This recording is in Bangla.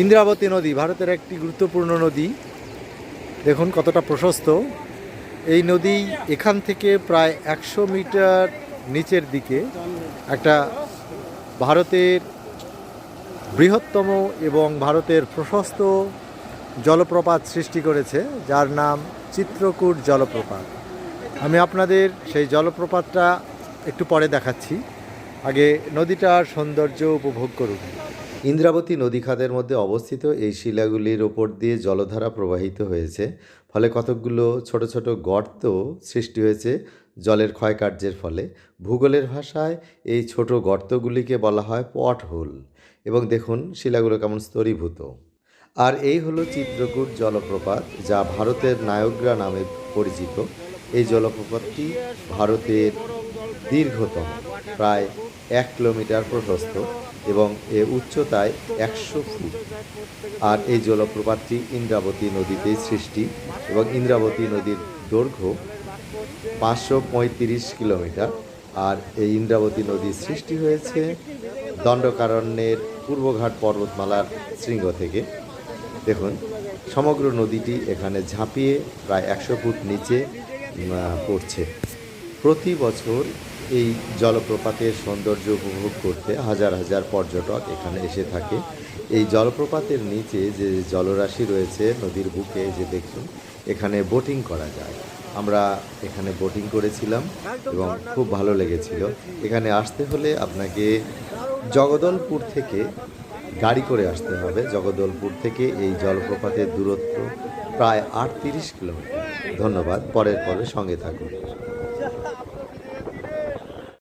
ইন্দ্রাবতী নদী ভারতের একটি গুরুত্বপূর্ণ নদী। দেখুন কতটা প্রশস্ত এই নদী। এখান থেকে প্রায় 100 মিটার নিচের দিকে একটা ভারতের বৃহত্তম এবং ভারতের প্রশস্ত জলপ্রপাত সৃষ্টি করেছে, যার নাম চিত্রকূট জলপ্রপাত। আমি আপনাদের সেই জলপ্রপাতটা একটু পরে দেখাচ্ছি, আগে নদীটার সৌন্দর্য উপভোগ করুন। ইন্দ্রাবতী নদী খাদের মধ্যে অবস্থিত এই শিলাগুলির ওপর দিয়ে জলধারা প্রবাহিত হয়েছে, ফলে কতকগুলো ছোট ছোট গর্ত সৃষ্টি হয়েছে জলের ক্ষয়কার্যের ফলে। ভূগোলের ভাষায় এই ছোট গর্তগুলিকে বলা হয় পট হোল। এবং দেখুন শিলাগুলো কেমন স্তরীভূত। আর এই হলো চিত্রকূট জলপ্রপাত, যা ভারতের নায়গ্রা নামে পরিচিত। এই জলপ্রপাতটি ভারতের দীর্ঘতম, প্রায় 1 কিলোমিটার প্রশস্ত এবং এর উচ্চতায় 100 ফুট। আর এই জলপ্রপাতটি ইন্দ্রাবতী নদীতেই সৃষ্টি এবং ইন্দ্রাবতী নদীর দৈর্ঘ্য 535 কিলোমিটার। আর এই ইন্দ্রাবতী নদীর সৃষ্টি হয়েছে দণ্ডকারণ্যের পূর্বঘাট পর্বতমালার শৃঙ্গ থেকে। দেখুন সমগ্র নদীটি এখানে ঝাঁপিয়ে প্রায় 100 ফুট নিচে পড়ছে। প্রতি বছর এই জলপ্রপাতের সৌন্দর্য উপভোগ করতে হাজার হাজার পর্যটক এখানে এসে থাকে। এই জলপ্রপাতের নিচে যে জলরাশি রয়েছে নদীর বুকে, যে দেখুন এখানে বোটিং করা যায়। আমরা এখানে বোটিং করেছিলাম এবং খুব ভালো লেগেছিল। এখানে আসতে হলে আপনাকে জগদলপুর থেকে গাড়ি করে আসতে হবে। জগদলপুর থেকে এই জলপ্রপাতের দূরত্ব প্রায় 38 কিলোমিটার। ধন্যবাদ, পরের পরে সঙ্গে থাকুন।